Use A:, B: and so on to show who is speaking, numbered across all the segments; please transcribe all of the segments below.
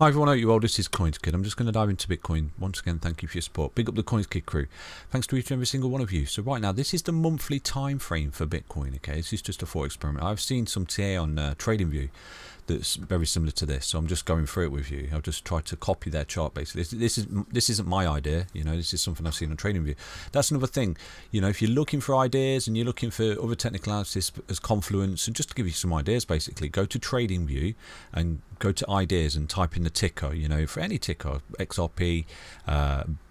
A: Hi everyone, I hope you're well. This is CoinsKid. I'm just going to dive into Bitcoin. Once again, thank you for your support. Big up the CoinsKid crew. Thanks to each and every single one of you. So right now, this is the monthly time frame for Bitcoin. Okay, this is just a thought experiment. I've seen some TA on TradingView that's very similar to this, so I'm just going through it with you. I'll just try to copy their chart basically. This isn't my idea, this is something I've seen on TradingView. That's another thing, if you're looking for ideas and you're looking for other technical analysis as Confluence, and just to give you some ideas basically, go to TradingView and go to ideas and type in the ticker, for any ticker, XRP,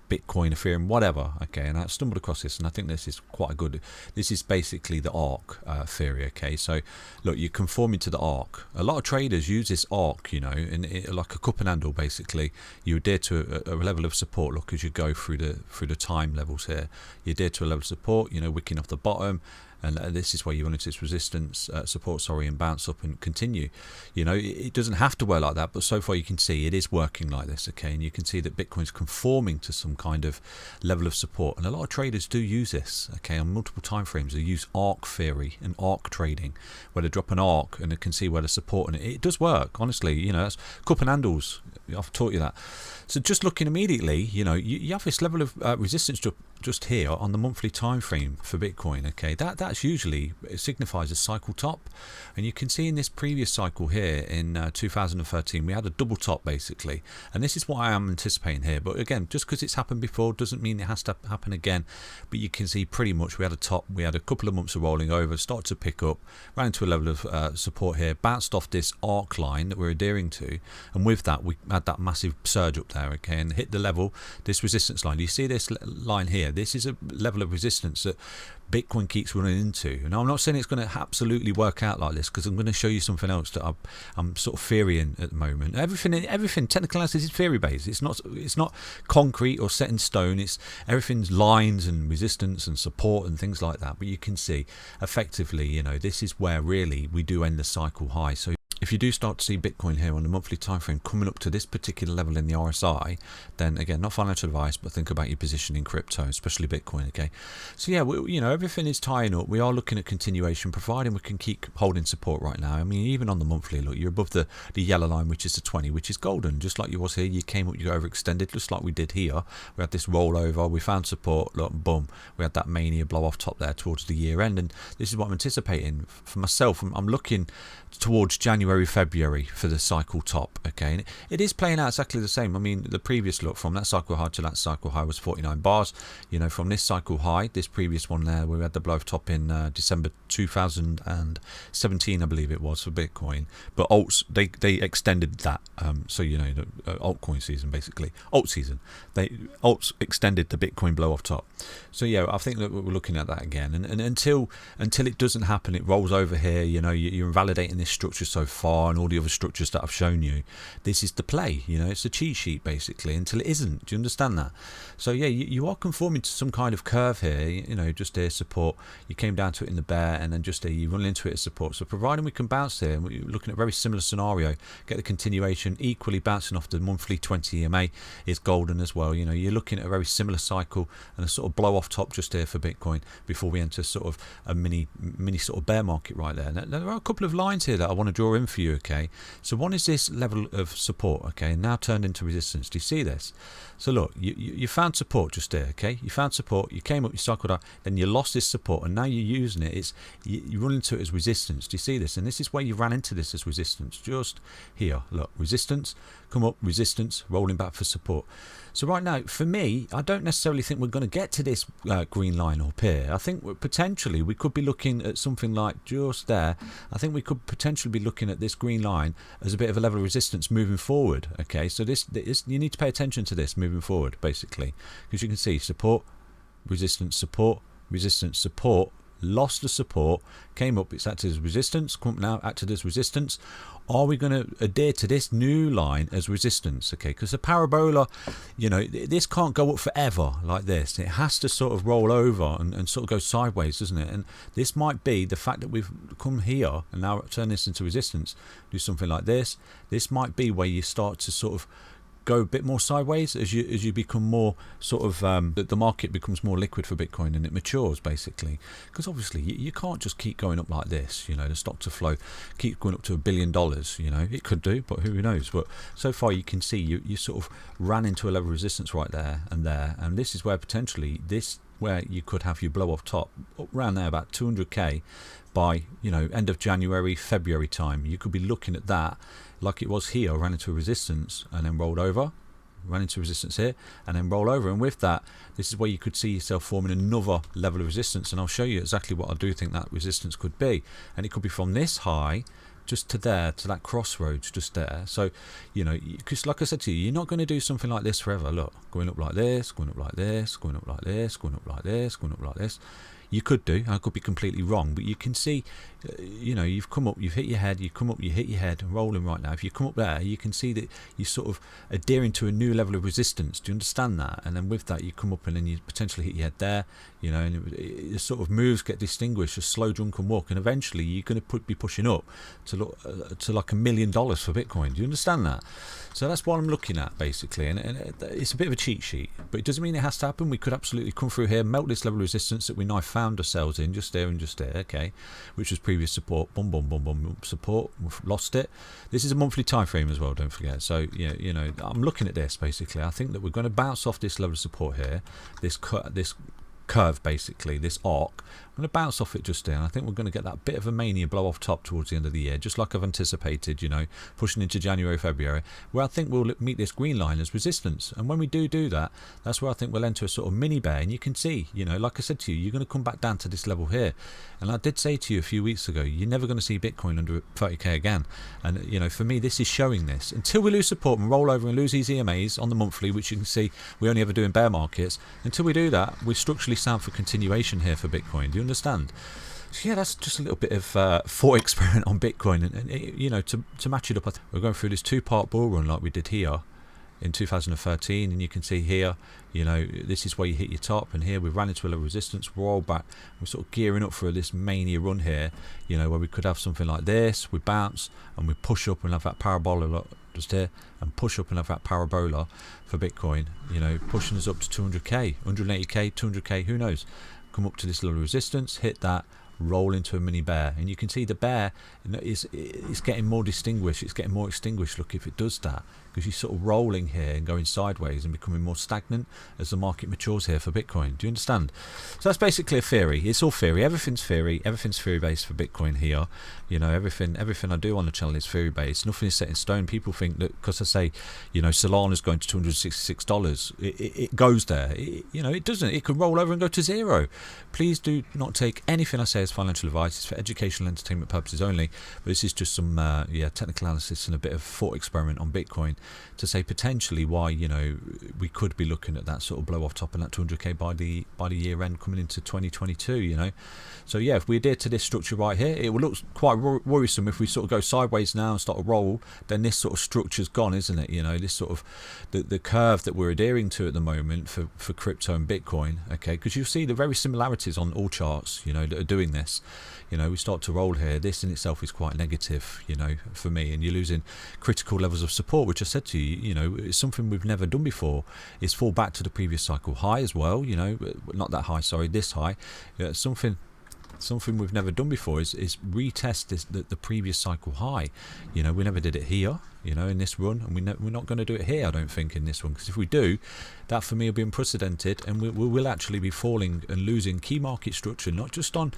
A: Bitcoin, Ethereum, whatever. Okay, and I stumbled across this, and I think this is quite a good. This is basically the ARC theory. Okay, so look, you're conforming to the ARC. A lot of traders use this ARC, like a cup and handle. Basically, you adhere to a level of support. Look, as you go through the time levels here, you adhere to a level of support. Wicking off the bottom. And this is where you want its resistance, support, and bounce up and continue. It doesn't have to work like that, but so far you can see it is working like this, okay? And you can see that Bitcoin's conforming to some kind of level of support. And a lot of traders do use this, okay, on multiple time frames. They use ARC theory and ARC trading, where they drop an ARC and they can see where the support, and it does work, honestly. That's cup and handles. I've taught you that. So just looking immediately, you have this level of resistance just here on the monthly time frame for Bitcoin, okay? That's usually, it signifies a cycle top, and you can see in this previous cycle here in 2013 we had a double top basically, and this is what I am anticipating here. But again, just because it's happened before doesn't mean it has to happen again. But you can see pretty much we had a top, we had a couple of months of rolling over, started to pick up, ran into a level of support here, bounced off this arc line that we're adhering to, and with that we had that massive surge up there, okay, and hit the level, this resistance line. You see this line here? This is a level of resistance that Bitcoin keeps running into. Now, I'm not saying it's going to absolutely work out like this, because I'm going to show you something else that I'm sort of theorying at the moment. Everything technical analysis is theory based. It's not concrete or set in stone. It's everything's lines and resistance and support and things like that. But you can see effectively, this is where really we do end the cycle high. So if you do start to see Bitcoin here on the monthly time frame coming up to this particular level in the RSI, then again, not financial advice, but think about your position in crypto, especially Bitcoin. Okay, so yeah, everything is tying up. We are looking at continuation, providing we can keep holding support right now. I mean, even on the monthly, look, you're above the yellow line, which is the 20, which is golden, just like you was here. You came up, you overextended, just like we did here. We had this rollover, we found support, look, boom, we had that mania blow off top there towards the year end, and this is what I'm anticipating for myself. I'm looking towards January, February for the cycle top, okay, and it is playing out exactly the same. I mean, the previous look from that cycle high to that cycle high was 49 bars. From this cycle high, this previous one there, we had the blow top in December 2017, I believe it was, for Bitcoin. But alts, they extended that, so the altcoin season, basically alt season, alts extended the Bitcoin blow off top. So yeah, I think that we're looking at that again, and until it doesn't happen, it rolls over here. You're invalidating this structure so far and all the other structures that I've shown you. This is the play, it's a cheat sheet basically, until it isn't. Do you understand that? So yeah, you are conforming to some kind of curve here, just here support, you came down to it in the bear, and then just here you run into it as support. So providing we can bounce here, and we're looking at a very similar scenario, get the continuation, equally bouncing off the monthly 20 EMA is golden as well. You're looking at a very similar cycle and a sort of blow off top just here for Bitcoin before we enter sort of a mini sort of bear market right there. Now, there are a couple of lines here that I want to draw in for you, okay? So one is this level of support, okay, now turned into resistance. Do you see this? So look, you found support just there, okay? You found support, you came up, you cycled up, then you lost this support, and now you're using it. You run into it as resistance. Do you see this? And this is where you ran into this as resistance. Just here, look, resistance, come up, resistance, rolling back for support. So right now, for me, I don't necessarily think we're going to get to this green line up here. I think potentially we could be looking at something like just there. I think we could potentially be looking at this green line as a bit of a level of resistance moving forward. Okay, so this you need to pay attention to this moving forward, basically, because you can see support, resistance, support, resistance, support. Lost the support, came up, it's acted as resistance, come up now, acted as resistance. Are we going to adhere to this new line as resistance? Okay, because the parabola, this can't go up forever like this. It has to sort of roll over and sort of go sideways, doesn't it? And this might be the fact that we've come here and now turn this into resistance, do something like this. This might be where you start to sort of go a bit more sideways as you become more sort of the market becomes more liquid for Bitcoin and it matures basically, because obviously you can't just keep going up like this. The stock to flow keep going up to $1 billion. It could do, but who knows. But so far you can see you sort of ran into a level of resistance right there, and this is where potentially where you could have your blow off top up around there about 200k by end of January, February time. You could be looking at that like it was here, ran into a resistance and then rolled over, ran into resistance here and then roll over, and with that this is where you could see yourself forming another level of resistance, and I'll show you exactly what I do think that resistance could be. And it could be from this high just to there, to that crossroads just there. So because like I said to you, you're not going to do something like this forever. Look, going up like this, going up like this, going up like this, going up like this, going up like this. You could do, I could be completely wrong, but you can see, you've come up, you've hit your head, you come up, you hit your head, rolling right now. If you come up there, you can see that you're sort of adhering to a new level of resistance. Do you understand that? And then with that, you come up and then you potentially hit your head there, and it sort of moves get distinguished, a slow drunken walk, and eventually you're going to be pushing up to look to like $1 million for Bitcoin. Do you understand that? So that's what I'm looking at basically, and it's a bit of a cheat sheet, but it doesn't mean it has to happen. We could absolutely come through here, melt this level of resistance that we now found ourselves in, just there and just there, okay, which was previous support, boom, boom, boom, boom, support, we've lost it. This is a monthly time frame as well, don't forget. So I'm looking at this basically. I think that we're going to bounce off this level of support here, this curve basically, this arc. I'm going to bounce off it just there, and I think we're going to get that bit of a mania blow off top towards the end of the year, just like I've anticipated, pushing into January, February, where I think we'll meet this green line as resistance. And when we do that, that's where I think we'll enter a sort of mini bear. And you can see, like I said to you, you're going to come back down to this level here. And I did say to you a few weeks ago, you're never going to see Bitcoin under 30k again. And for me, this is showing this. Until we lose support and roll over and lose these EMAs on the monthly, which you can see we only ever do in bear markets, until we do that, we're structurally sound for continuation here for Bitcoin. Do you understand? So yeah, that's just a little bit of thought experiment on Bitcoin, and to match it up, we're going through this two-part bull run like we did here in 2013, and you can see here, this is where you hit your top, and here we ran into a little resistance, roll back, we're sort of gearing up for this mania run here, where we could have something like this, we bounce and we push up and have that parabola just here, and push up and have that parabola for Bitcoin, pushing us up to 200k, 180k, 200k, who knows, come up to this little resistance, hit that, roll into a mini bear, and you can see the bear is getting more distinguished, it's getting more extinguished. Look, if it does that, because you're sort of rolling here and going sideways and becoming more stagnant as the market matures here for Bitcoin. Do you understand? So that's basically a theory. It's all theory. Everything's theory based for Bitcoin here. Everything I do on the channel is theory based. Nothing is set in stone. People think that because I say Solana's going to $266, it goes there. It doesn't. It could roll over and go to zero. Please do not take anything I say as financial advice. It's for educational entertainment purposes only, but this is just some technical analysis and a bit of thought experiment on Bitcoin to say potentially why we could be looking at that sort of blow off top and that 200k by the year end coming into 2022. So yeah, if we adhere to this structure right here, it will look quite worrisome if we sort of go sideways now and start to roll. Then this sort of structure's gone, isn't it? This sort of the curve that we're adhering to at the moment for crypto and Bitcoin, okay, because you'll see the very similarities on all charts that are doing this. We start to roll here. This in itself is quite negative, for me, and you're losing critical levels of support, which I said to you, it's something we've never done before. Is fall back to the previous cycle high as well, not that high, sorry, this high. Something we've never done before is retest the previous cycle high. We never did it here, in this run, and we're not going to do it here, I don't think, in this one, because if we do, that for me will be unprecedented, and we will actually be falling and losing key market structure, not just on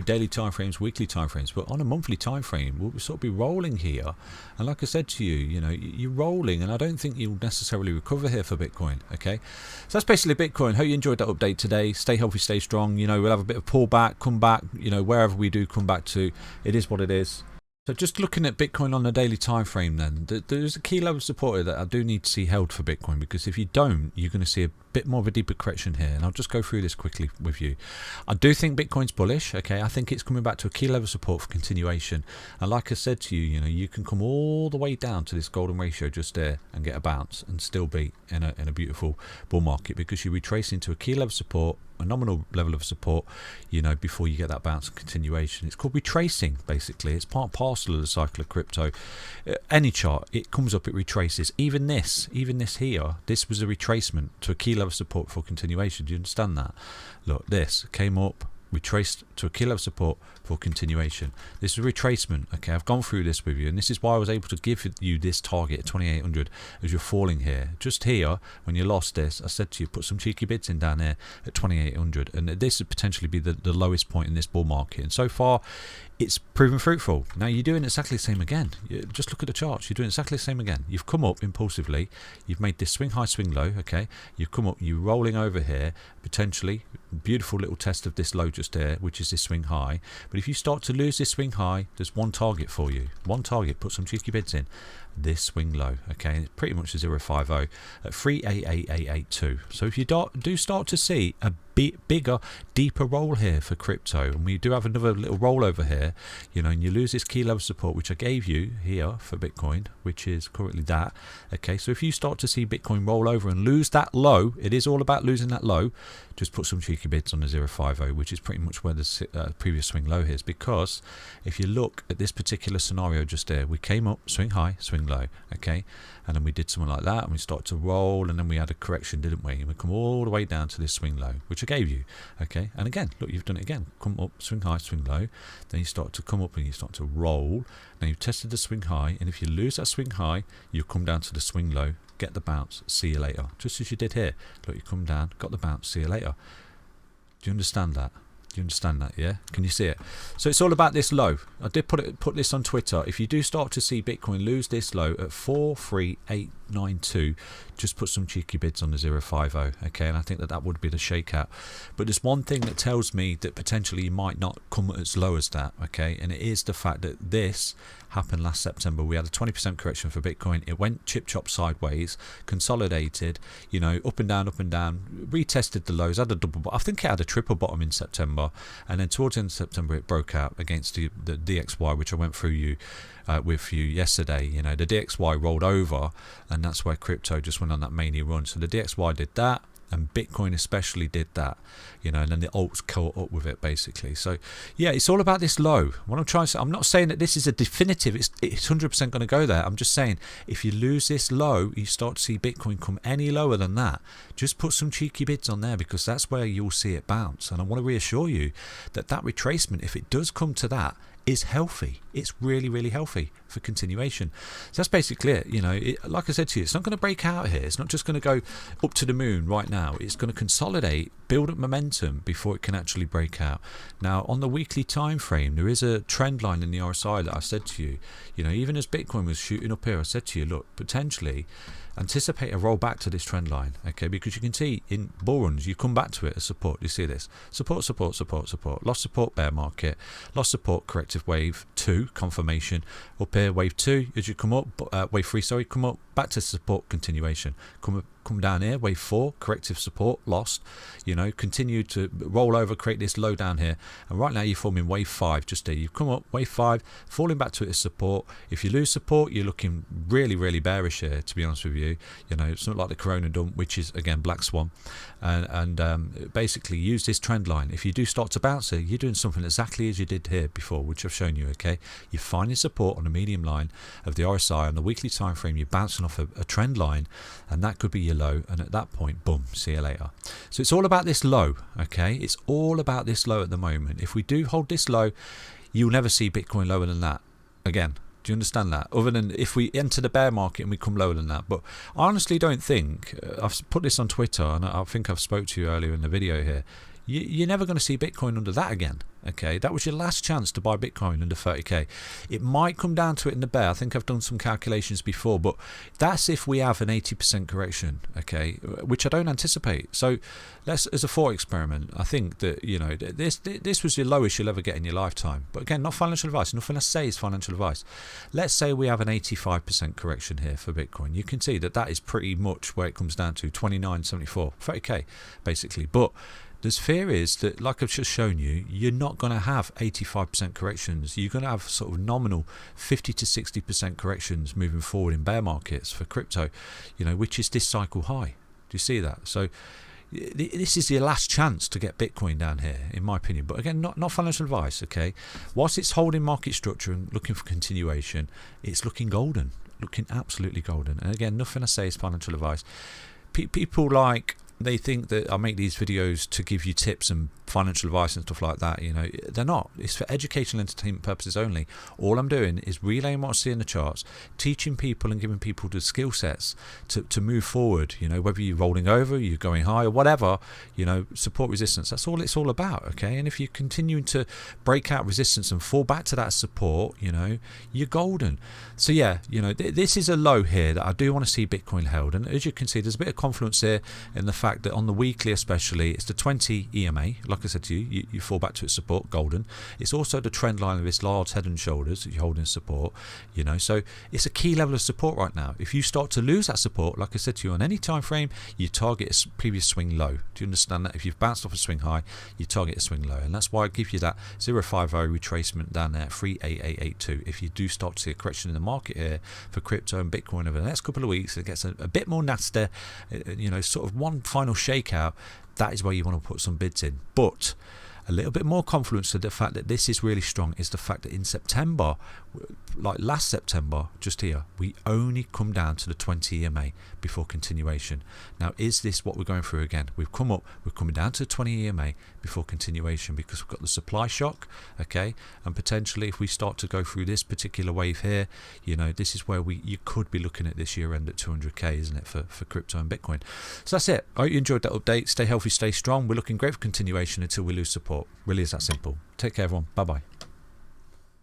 A: daily time frames, weekly time frames, but on a monthly time frame. We'll sort of be rolling here, and like I said to you, you're rolling, and I don't think you'll necessarily recover here for Bitcoin. Okay, so that's basically Bitcoin. Hope you enjoyed that update today. Stay healthy, stay strong. We'll have a bit of pullback, come back, wherever we do come back to, it is what it is. So just looking at Bitcoin on a daily time frame, then there's a key level of support that I do need to see held for Bitcoin, because if you don't, you're going to see a bit more of a deeper correction here, and I'll just go through this quickly with you. I do think Bitcoin's bullish. Okay, I think it's coming back to a key level of support for continuation, and like I said to you, you can come all the way down to this golden ratio just there and get a bounce and still be in a beautiful bull market, because you're retracing to a key level of support a nominal level of support, you know, before you get that bounce and continuation. It's called retracing, basically. It's part and parcel of the cycle of crypto. Any chart, it comes up, it retraces. Even this here, this was a retracement to a key level of support for continuation. Do you understand that? Look, this came up, retraced to a key level support for continuation. This is a retracement. Okay, I've gone through this with you, and this is why I was able to give you this target at 2800 as you're falling here. Just here, when you lost this, I said to you, put some cheeky bids in down here at 2800, and this would potentially be the lowest point in this bull market. And so far, it's proven fruitful. Now you're doing exactly the same again. Just look at the charts. You're doing exactly the same again. You've come up impulsively. You've made this swing high, swing low. Okay, you've come up. You're rolling over here. Potentially beautiful little test of this low just there, which is this swing high. But if you start to lose this swing high, there's one target for you. One target. Put some cheeky bids in. This swing low. Okay, and it's pretty much a 050 at 388882. So if you do start to see a bigger, deeper roll here for crypto, and we do have another little roll over here, you know, and you lose this key level support, which I gave you here for Bitcoin, which is currently that. Okay, so if you start to see Bitcoin roll over and lose that low, it is all about losing that low. Just put some cheeky bids on the 050, which is pretty much where the previous swing low is. Because if you look at this particular scenario just there, we came up, swing high, swing low, okay, and then we did something like that, and we started to roll, and then we had a correction, didn't we? And we come all the way down to this swing low, which I gave you, okay. And again, look, you've done it again. Come up, swing high, swing low. Then you start to come up and you start to roll. Now you've tested the swing high, and if you lose that swing high, you come down to the swing low, get the bounce, see you later. Just as you did here. Look, you come down, got the bounce, see you later. Do you understand that? Do you understand that? Yeah, can you see it? So it's all about this low. I did put this on Twitter. If you do start to see Bitcoin lose this low at 43892, just put some cheeky bids on the 050. Okay, and I think that would be the shakeout. But there's one thing that tells me that potentially you might not come as low as that. Okay, and it is the fact that this happened last September. We had a 20% correction for Bitcoin. It went chip chop sideways, consolidated, you know, up and down, retested the lows, had a double, I think it had a triple bottom in September, and then towards the end of September it broke out against the DXY, which I went through with you yesterday. You know, the DXY rolled over, and that's where crypto just went on that mania run. So the DXY did that, and Bitcoin especially did that, you know, and then the alts caught up with it basically. So yeah, it's all about this low. What I'm trying to say, I'm not saying that this is a definitive, it's 100% going to go there. I'm just saying if you lose this low, you start to see Bitcoin come any lower than that, just put some cheeky bids on there, because that's where you'll see it bounce. And I want to reassure you that retracement, if it does come to that, is healthy. It's really, really healthy for continuation. So that's basically it. You know, like I said to you, it's not going to break out here. It's not just going to go up to the moon right now. It's going to consolidate, build up momentum before it can actually break out. Now, on the weekly time frame, there is a trend line in the RSI that I said to you. You know, even as Bitcoin was shooting up here, I said to you, look, potentially anticipate a roll back to this trend line, okay, because you can see in bull runs you come back to it as support. You see this support, lost support, bear market, lost support, corrective wave 2 confirmation, up here wave 2 as you come up, wave 3 sorry, come up back to support, continuation, come down here, wave 4, corrective support, lost, you know, continue to roll over, create this low down here, and right now you're forming wave 5 just there. You've come up wave 5, falling back to it as support. If you lose support, you're looking really, really bearish here, to be honest with you. You know, it's not like the Corona dump, which is again black swan, and basically use this trend line. If you do start to bounce it, you're doing something exactly as you did here before, which I've shown you. Okay, you're finding support on the medium line of the RSI on the weekly time frame. You're bouncing off a trend line, and that could be your low, and at that point, boom, see you later. So it's all about this low. Okay, it's all about this low at the moment. If we do hold this low, you'll never see Bitcoin lower than that again. Do you understand that? Other than if we enter the bear market and we come lower than that. But I honestly don't think, I've put this on Twitter, and I think I've spoke to you earlier in the video here, you're never going to see Bitcoin under that again. Okay, that was your last chance to buy Bitcoin under 30k. It might come down to it in the bear. I think I've done some calculations before, but that's if we have an 80% correction, okay, which I don't anticipate. So let's, as a thought experiment, I think that, you know, this was your lowest you'll ever get in your lifetime. But again, not financial advice. Nothing I say is financial advice. Let's say we have an 85% correction here for Bitcoin. You can see that is pretty much where it comes down to, 29.74, 30k basically. But there's fear is that, like I've just shown you, you're not going to have 85% corrections. You're going to have sort of nominal 50 to 60% corrections moving forward in bear markets for crypto, you know, which is this cycle high. Do you see that? So, this is your last chance to get Bitcoin down here, in my opinion. But again, not financial advice, okay? Whilst it's holding market structure and looking for continuation, it's looking golden, looking absolutely golden. And again, nothing I say is financial advice. People they think that I make these videos to give you tips and financial advice and stuff like that. They're not. It's for educational entertainment purposes only. All I'm doing is relaying what I see in the charts, teaching people and giving people the skill sets to move forward. Whether you're rolling over, you're going high, or whatever, support resistance. That's all it's all about, okay? And if you're continuing to break out resistance and fall back to that support, you're golden. So yeah, this is a low here that I do want to see Bitcoin held. And as you can see, there's a bit of confluence here in the fact that on the weekly especially, it's the 20 EMA. Like I said to you, you fall back to its support, golden. It's also the trend line of this large head and shoulders that you're holding support, so it's a key level of support right now. If you start to lose that support, like I said to you, on any time frame, you target a previous swing low. Do you understand that? If you've bounced off a swing high, you target a swing low, and that's why I give you that 050 retracement down there, 38882. If you do start to see a correction in the market here for crypto and Bitcoin over the next couple of weeks, it gets a bit more nasty, sort of one final shakeout, that is where you want to put some bids in. But a little bit more confluence to the fact that this is really strong is the fact that in September, like last September, just here, we only come down to the 20 EMA before continuation. Now, is this what we're going through again? We're coming down to the 20 EMA before continuation because we've got the supply shock, okay? And potentially if we start to go through this particular wave here, this is where you could be looking at this year end at 200K, isn't it, for crypto and Bitcoin? So that's it. I hope you enjoyed that update. Stay healthy, stay strong. We're looking great for continuation until we lose support. Really is that simple. Take care, everyone. Bye-bye.